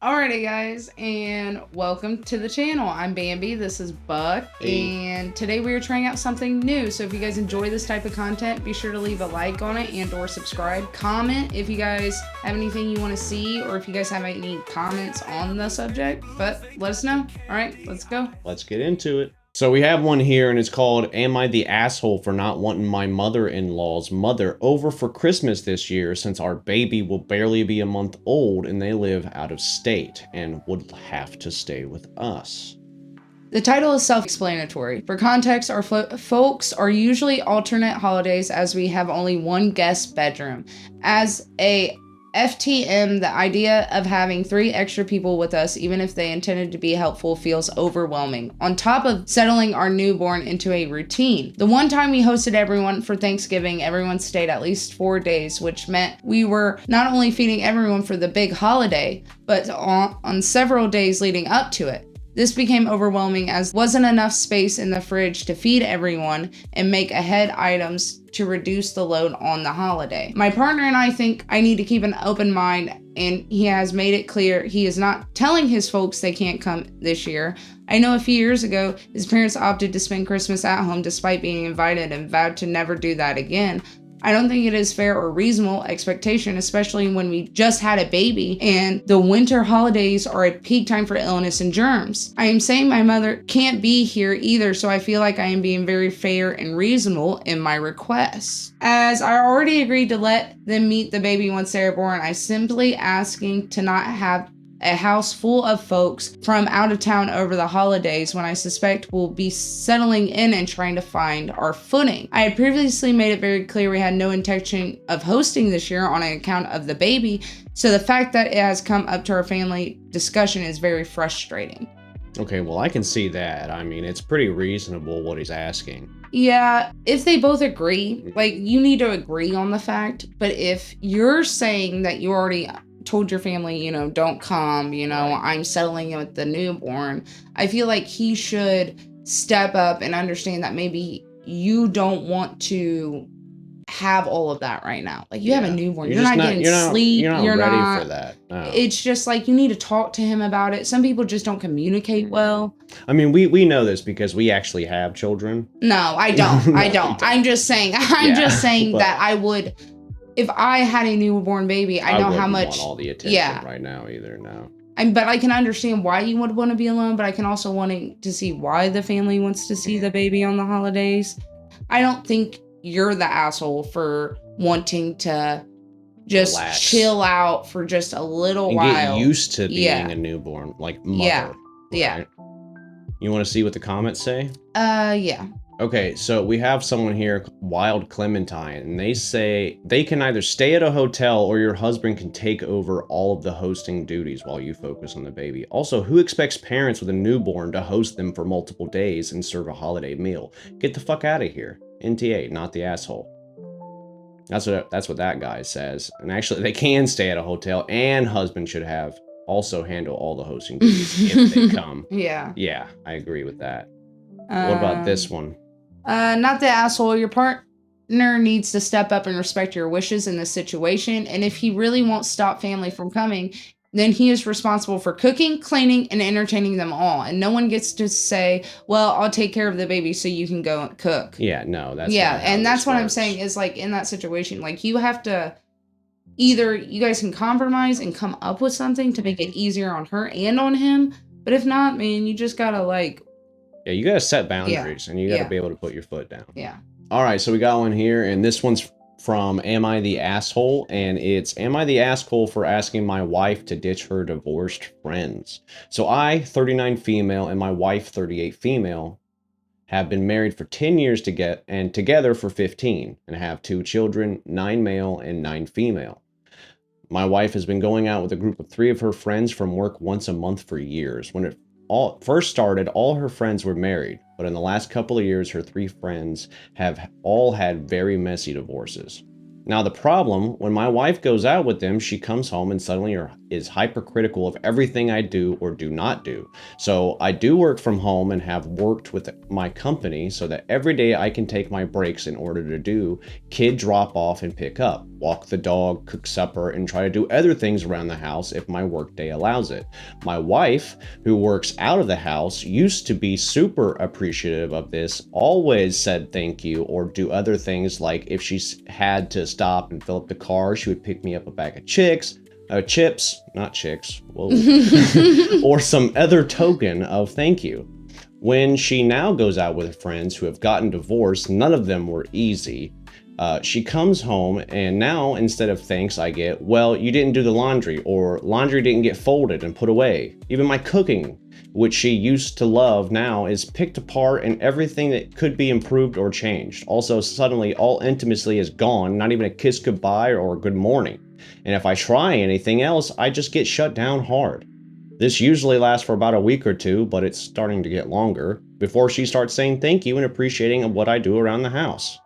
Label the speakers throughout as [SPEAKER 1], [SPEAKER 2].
[SPEAKER 1] Alrighty guys, and welcome to the channel. I'm Bambi, this is Buck, and today we are trying out something new. So if you guys enjoy this type of content, be sure to leave a like on it and or subscribe. Comment if you guys have anything you want to see or if you guys have any comments on the subject, but let us know. Alright, let's go.
[SPEAKER 2] Let's get into it. So we have one here and it's called, Am I the Asshole for Not Wanting My Mother-in-Law's mother over for Christmas this year since our baby will barely be a month old and they live out of state and would have to stay with us?
[SPEAKER 1] The title is self-explanatory. For context, our folks are usually alternate holidays as we have only one guest bedroom. As a FTM, the idea of having 3 extra people with us, even if they intended to be helpful, feels overwhelming. On top of settling our newborn into a routine. The one time we hosted everyone for Thanksgiving, everyone stayed at least 4 days, which meant we were not only feeding everyone for the big holiday, but on several days leading up to it. This became overwhelming as wasn't enough space in the fridge to feed everyone and make ahead items to reduce the load on the holiday. My partner and I think I need to keep an open mind, and he has made it clear he is not telling his folks they can't come this year. I know a few years ago, his parents opted to spend Christmas at home despite being invited and vowed to never do that again. I don't think it is fair or reasonable expectation, especially when we just had a baby and the winter holidays are a peak time for illness and germs. I am saying my mother can't be here either, so I feel like I am being very fair and reasonable in my requests. As I already agreed to let them meet the baby once they're born, I simply asking to not have a house full of folks from out of town over the holidays when I suspect we'll be settling in and trying to find our footing. I had previously made it very clear we had no intention of hosting this year on account of the baby, so the fact that it has come up to our family discussion is very frustrating.
[SPEAKER 2] Okay, well I can see that. I mean, it's pretty reasonable what he's asking.
[SPEAKER 1] Yeah, if they both agree, like you need to agree on the fact, but if you're saying that you already told your family, don't come, I'm settling with the newborn, I feel like he should step up and understand that maybe you don't want to have all of that right now. Like you have a newborn, you're not getting sleep,
[SPEAKER 2] you're not ready for that. No.
[SPEAKER 1] It's just like you need to talk to him about it. Some people just don't communicate well.
[SPEAKER 2] I mean, we know this because we actually have children.
[SPEAKER 1] No, I don't. I don't. I'm just saying that I would. If I had a newborn baby, I know how much.
[SPEAKER 2] Want all the attention right now either. No.
[SPEAKER 1] But I can understand why you would want to be alone. But I can also want to see why the family wants to see the baby on the holidays. I don't think you're the asshole for wanting to just chill out for just a little while.
[SPEAKER 2] Get used to being a newborn, like mother.
[SPEAKER 1] Yeah.
[SPEAKER 2] Yeah. You want to see what the comments say?
[SPEAKER 1] Yeah.
[SPEAKER 2] Okay, so we have someone here, Wild Clementine, and they say they can either stay at a hotel or your husband can take over all of the hosting duties while you focus on the baby. Also, who expects parents with a newborn to host them for multiple days and serve a holiday meal? Get the fuck out of here. NTA, not the asshole. That's what that guy says. And actually, they can stay at a hotel, and husband should also handle all the hosting duties if they come.
[SPEAKER 1] Yeah.
[SPEAKER 2] Yeah, I agree with that. What about this one?
[SPEAKER 1] Not the asshole. Your partner needs to step up and respect your wishes in this situation. And if he really won't stop family from coming, then he is responsible for cooking, cleaning, and entertaining them all. And no one gets to say, well, I'll take care of the baby so you can go cook.
[SPEAKER 2] Yeah, no, that's
[SPEAKER 1] and that's what I'm saying is like in that situation, like you have to either you guys can compromise and come up with something to make it easier on her and on him. But if not, man, you just gotta
[SPEAKER 2] yeah, you gotta set boundaries and you gotta be able to put your foot down.
[SPEAKER 1] Yeah.
[SPEAKER 2] All right, so we got one here, and this one's from Am I the Asshole? And it's, am I the asshole for asking my wife to ditch her divorced friends? So I, 39 female, and my wife, 38 female, have been married for 10 years and together for 15, and have 2 children, 9 male and 9 female. My wife has been going out with a group of 3 of her friends from work once a month for years. When it first started, all her friends were married, but in the last couple of years, her 3 friends have all had very messy divorces. Now the problem, when my wife goes out with them, she comes home and suddenly is hypercritical of everything I do or do not do. So I do work from home and have worked with my company so that every day I can take my breaks in order to do kid drop off and pick up, walk the dog, cook supper, and try to do other things around the house if my workday allows it. My wife, who works out of the house, used to be super appreciative of this, always said thank you or do other things, like if she had to stop and fill up the car, she would pick me up a bag of chips, not chicks, whoa, or some other token of thank you. When she now goes out with friends who have gotten divorced, none of them were easy. She comes home and now instead of thanks I get, well, you didn't do the laundry, or laundry didn't get folded and put away. Even my cooking, which she used to love, now is picked apart and everything that could be improved or changed. Also, suddenly all intimacy is gone, not even a kiss goodbye or a good morning. And if I try anything else, I just get shut down hard. This usually lasts for about a week or two, but it's starting to get longer, before she starts saying thank you and appreciating what I do around the house.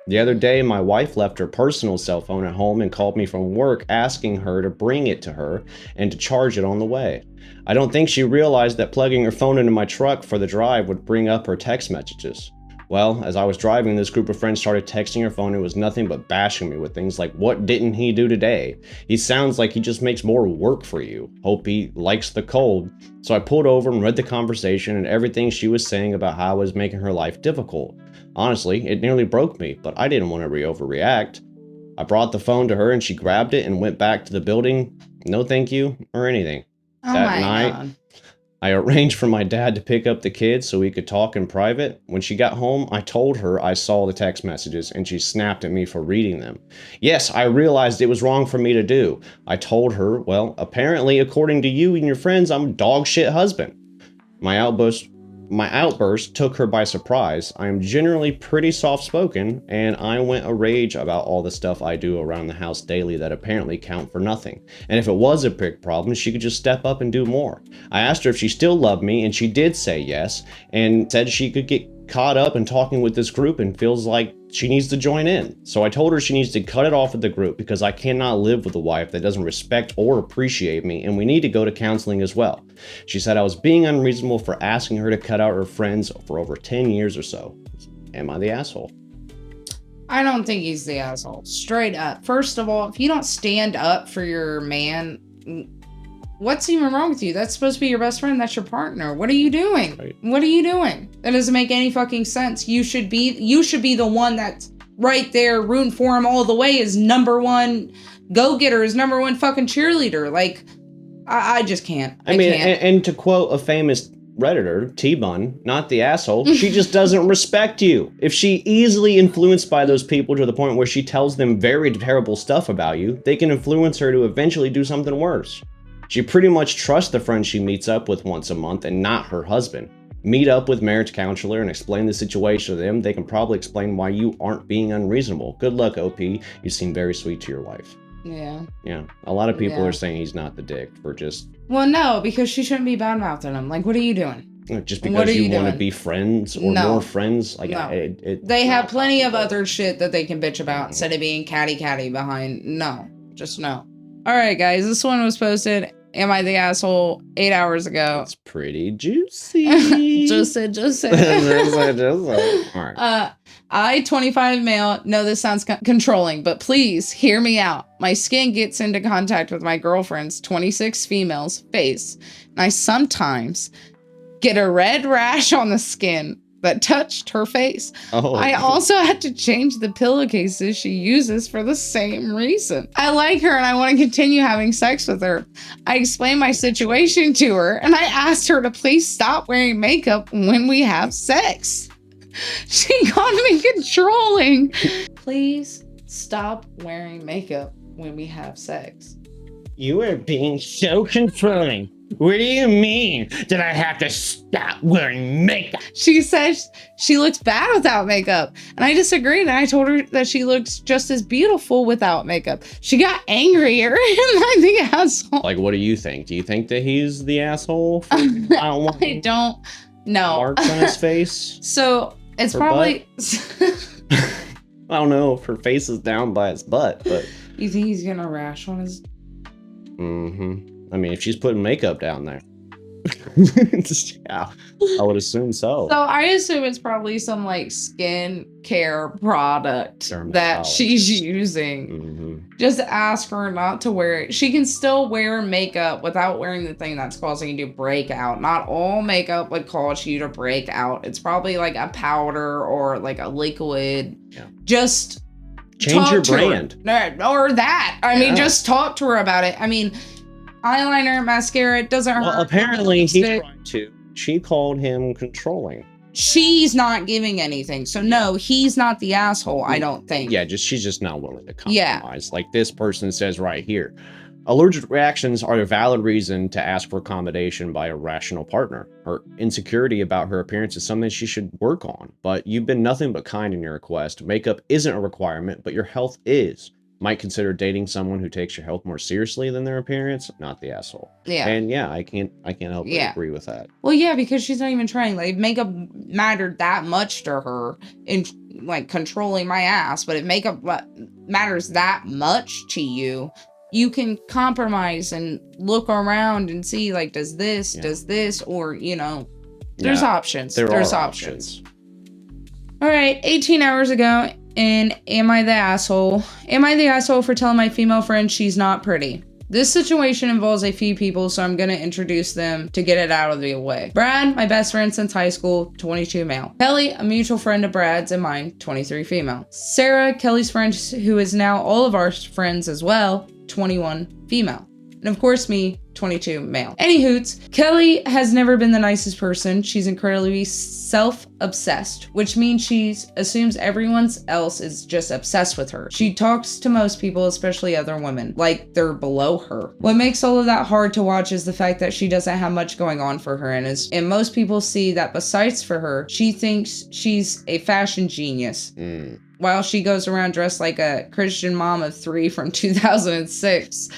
[SPEAKER 2] The other day, my wife left her personal cell phone at home and called me from work asking her to bring it to her and to charge it on the way. I don't think she realized that plugging her phone into my truck for the drive would bring up her text messages. Well, as I was driving, this group of friends started texting her phone and it was nothing but bashing me with things like, what didn't he do today? He sounds like he just makes more work for you. Hope he likes the cold. So I pulled over and read the conversation and everything she was saying about how I was making her life difficult. Honestly, it nearly broke me, but I didn't want to overreact. I brought the phone to her and she grabbed it and went back to the building. No thank you or anything.
[SPEAKER 1] Oh
[SPEAKER 2] That
[SPEAKER 1] my
[SPEAKER 2] night,
[SPEAKER 1] God.
[SPEAKER 2] I arranged for my dad to pick up the kids so we could talk in private. When she got home, I told her I saw the text messages and she snapped at me for reading them. Yes, I realized it was wrong for me to do. I told her, well, apparently, according to you and your friends, I'm a dog shit husband. My outburst took her by surprise. I am generally pretty soft-spoken, and I went a rage about all the stuff I do around the house daily that apparently count for nothing. And if it was a big problem, she could just step up and do more. I asked her if she still loved me, and she did say yes, and said she could get caught up in talking with this group and feels like she needs to join in. So I told her she needs to cut it off with the group because I cannot live with a wife that doesn't respect or appreciate me, and we need to go to counseling as well. She said I was being unreasonable for asking her to cut out her friends for over 10 years or so. Am I the asshole?
[SPEAKER 1] I don't think he's the asshole. Straight up. First of all, if you don't stand up for your man, what's even wrong with you? That's supposed to be your best friend. That's your partner. What are you doing?
[SPEAKER 2] Right.
[SPEAKER 1] What are you doing? That doesn't make any fucking sense. You should be the one that's right there rooting for him all the way, is number one go-getter, is number one fucking cheerleader. Like, I just can't. I
[SPEAKER 2] mean,
[SPEAKER 1] can't.
[SPEAKER 2] and to quote a famous Redditor, T-Bun, not the asshole, she just doesn't respect you. If she easily influenced by those people to the point where she tells them very terrible stuff about you, they can influence her to eventually do something worse. She pretty much trusts the friend she meets up with once a month and not her husband. Meet up with marriage counselor and explain the situation to them. They can probably explain why you aren't being unreasonable. Good luck, OP. You seem very sweet to your wife.
[SPEAKER 1] Yeah.
[SPEAKER 2] Yeah. A lot of people
[SPEAKER 1] Yeah.
[SPEAKER 2] are saying he's not the dick for just...
[SPEAKER 1] Well, no, because she shouldn't be bad-mouthing him. Like, what are you doing?
[SPEAKER 2] Just
[SPEAKER 1] What
[SPEAKER 2] because
[SPEAKER 1] are
[SPEAKER 2] you
[SPEAKER 1] you
[SPEAKER 2] want to
[SPEAKER 1] doing?
[SPEAKER 2] be friends or
[SPEAKER 1] No.
[SPEAKER 2] more friends. Like,
[SPEAKER 1] No.
[SPEAKER 2] it's
[SPEAKER 1] They have
[SPEAKER 2] not
[SPEAKER 1] plenty of
[SPEAKER 2] possible.
[SPEAKER 1] other shit that they can bitch about instead of being catty behind. No. Just no. All right, guys. This one was posted. Am I the asshole? 8 hours ago.
[SPEAKER 2] It's pretty juicy.
[SPEAKER 1] Just said.
[SPEAKER 2] Just said. All right.
[SPEAKER 1] I, 25 male, know this sounds controlling, but please hear me out. My skin gets into contact with my girlfriend's, 26 female's, face, and I sometimes get a red rash on the skin that touched her face.
[SPEAKER 2] Oh.
[SPEAKER 1] I also had to change the pillowcases she uses for the same reason. I like her and I want to continue having sex with her. I explained my situation to her and I asked her to please stop wearing makeup when we have sex. She called me controlling. Please stop wearing makeup when we have sex.
[SPEAKER 3] You are being so controlling. What do you mean that I have to stop wearing makeup?
[SPEAKER 1] She says she looks bad without makeup. And I disagreed. And I told her that she looks just as beautiful without makeup. She got angrier and I'm the asshole.
[SPEAKER 2] Like, what do you think? Do you think that he's the asshole? For, I don't want
[SPEAKER 1] I don't know.
[SPEAKER 2] marks on his face.
[SPEAKER 1] So it's
[SPEAKER 2] Her
[SPEAKER 1] probably.
[SPEAKER 2] I don't know if her face is down by his butt, but
[SPEAKER 1] You think he's gonna rash on his
[SPEAKER 2] I mean, if she's putting makeup down there. Yeah, I would assume so.
[SPEAKER 1] So I assume it's probably some like skin care product that she's using. Just ask her not to wear it. She can still wear makeup without wearing the thing that's causing you to break out. Not all makeup would cause you to break out. It's probably like a powder or like a liquid.
[SPEAKER 2] Yeah.
[SPEAKER 1] Just
[SPEAKER 2] change your brand.
[SPEAKER 1] Or that. I mean, just talk to her about it. I mean, eyeliner, mascara, it doesn't hurt.
[SPEAKER 2] Well, apparently he tried to. She called him controlling.
[SPEAKER 1] She's not giving anything. So no, he's not the asshole, I don't think.
[SPEAKER 2] Yeah, she's just not willing to compromise. Like this person says right here. Allergic reactions are a valid reason to ask for accommodation by a rational partner. Her insecurity about her appearance is something she should work on, but you've been nothing but kind in your request. Makeup isn't a requirement, but your health is. Might consider dating someone who takes your health more seriously than their appearance, not the asshole.
[SPEAKER 1] Yeah.
[SPEAKER 2] And yeah, I can't help but agree with that.
[SPEAKER 1] Well, yeah, because she's not even trying. Like, makeup mattered that much to her in like controlling my ass, but if makeup matters that much to you, you can compromise and look around and see like, does this, or you know, there's options. There's options. All right, 18 hours ago. And am I the asshole? Am I the asshole for telling my female friend she's not pretty? This situation involves a few people, so I'm going to introduce them to get it out of the way. Brad, my best friend since high school, 22 male. Kelly, a mutual friend of Brad's and mine, 23 female. Sarah, Kelly's friend, who is now all of our friends as well, 21 female. And of course me, 22 male. Any hoots, Kelly has never been the nicest person. She's incredibly self-obsessed, which means she assumes everyone else is just obsessed with her. She talks to most people, especially other women, like they're below her. What makes all of that hard to watch is the fact that she doesn't have much going on for her, and most people see that besides for her, she thinks she's a fashion genius. While she goes around dressed like a Christian mom of 3 from 2006.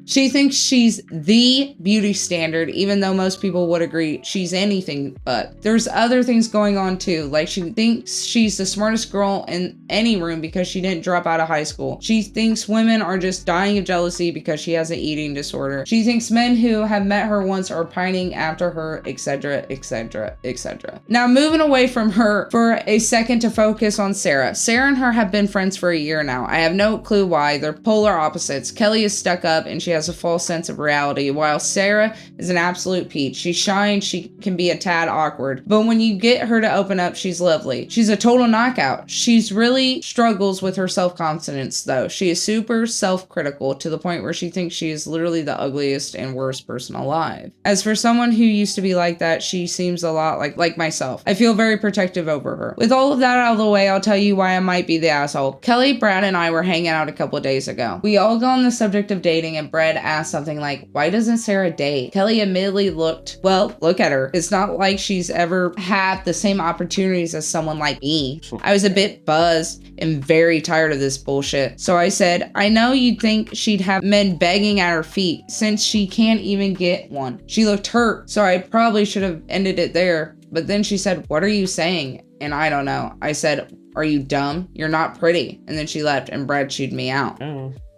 [SPEAKER 1] She thinks she's the beauty standard, even though most people would agree she's anything but. There's other things going on too, like she thinks she's the smartest girl in any room because she didn't drop out of high school. She thinks women are just dying of jealousy because she has an eating disorder. She thinks men who have met her once are pining after her, etc., etc., etc. Now moving away from her for a second to focus on Sarah. Sarah and her have been friends for a year now. I have no clue why. They're polar opposites. Kelly is stuck up and she has a false sense of reality, while Sarah is an absolute peach. She's shy and she can be a tad awkward, but when you get her to open up, she's lovely. She's a total knockout. She's really struggles with her self-confidence though. She is super self-critical to the point where she thinks she is literally the ugliest and worst person alive. As for someone who used to be like that, she seems a lot like myself. I feel very protective over her. With all of that out of the way, I'll tell you why I might be the asshole. Kelly, Brad, and I were hanging out a couple of days ago. We all got on the subject of dating and Brad asked something like, why doesn't Sarah date? Kelly admittedly looked, well, look at her. It's not like she's ever had the same opportunities as someone like me. I was a bit buzzed and very tired of this bullshit. So I said, I know you'd think she'd have men begging at her feet since she can't even get one. She looked hurt, so I probably should have ended it there. But then she said, what are you saying? And I don't know. I said, are you dumb? You're not pretty. And then she left and Brad chewed me out.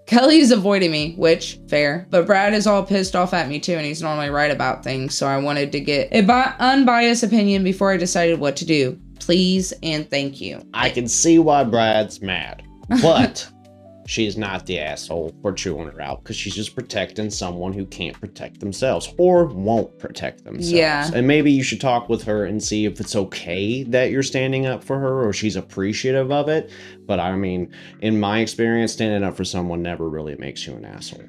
[SPEAKER 1] Kelly's avoiding me, which, fair, but Brad is all pissed off at me too, and he's normally right about things, so I wanted to get an unbiased opinion before I decided what to do. Please and thank you.
[SPEAKER 2] I can see why Brad's mad, but she's not the asshole for chewing her out, because she's just protecting someone who can't protect themselves, or won't protect themselves.
[SPEAKER 1] Yeah.
[SPEAKER 2] And maybe you should talk with her and see if it's okay that you're standing up for her, or she's appreciative of it. But I mean, in my experience, standing up for someone never really makes you an asshole.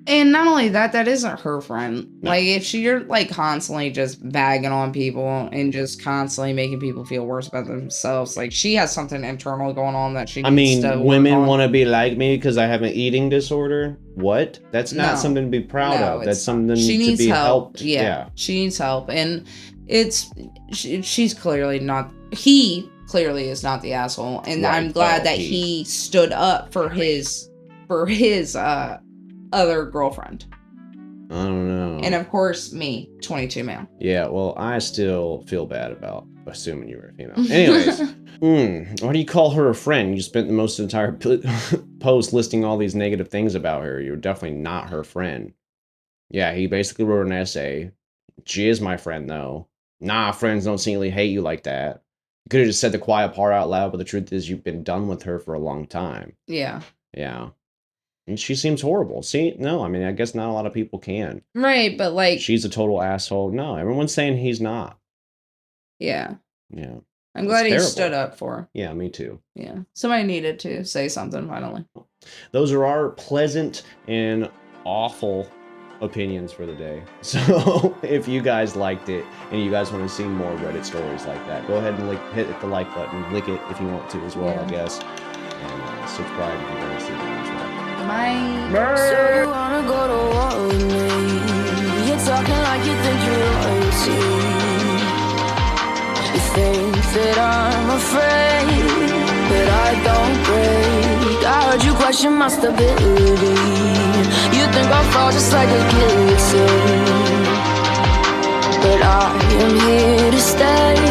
[SPEAKER 1] And not only that, that isn't her friend.
[SPEAKER 2] No.
[SPEAKER 1] Like, if you're, like, constantly just bagging on people and just constantly making people feel worse about themselves, like, she has something internal going on that she needs to work on.
[SPEAKER 2] Women want to be like me because I have an eating disorder? What? That's not something to be proud of. That's something
[SPEAKER 1] she needs
[SPEAKER 2] to be
[SPEAKER 1] help.
[SPEAKER 2] helped.
[SPEAKER 1] Yeah, she needs help. And she's clearly not... He clearly is not the asshole. And right. I'm glad that he stood up for his other girlfriend.
[SPEAKER 2] I don't know.
[SPEAKER 1] And of course, me, 22 male.
[SPEAKER 2] Yeah, well, I still feel bad about assuming you were a female. Anyways, why do you call her a friend? You spent the most entire post listing all these negative things about her. You're definitely not her friend. Yeah, he basically wrote an essay. She is my friend, though. Nah, friends don't secretly hate you like that. You could have just said the quiet part out loud, but the truth is you've been done with her for a long time.
[SPEAKER 1] Yeah.
[SPEAKER 2] Yeah. And she seems horrible. See, no, I mean, I guess not a lot of people can.
[SPEAKER 1] Right, but like,
[SPEAKER 2] She's a total asshole. No, everyone's saying he's not.
[SPEAKER 1] yeah.
[SPEAKER 2] Yeah.
[SPEAKER 1] I'm glad he
[SPEAKER 2] terrible.
[SPEAKER 1] stood up for her.
[SPEAKER 2] Yeah, me too.
[SPEAKER 1] Yeah. Somebody needed to say something finally.
[SPEAKER 2] Those are our pleasant and awful opinions for the day. So if you guys liked it and you guys want to see more Reddit stories like that, go ahead and hit the like button, lick it if you want to as well, I guess. And subscribe if you want to see them as well.
[SPEAKER 1] Bye.
[SPEAKER 4] So you wanna go to war with me? You're talking like you think you're royalty. You think that I'm afraid, but I don't break. I heard you question my stability. You think I'll fall just like a guillotine, but I am here to stay.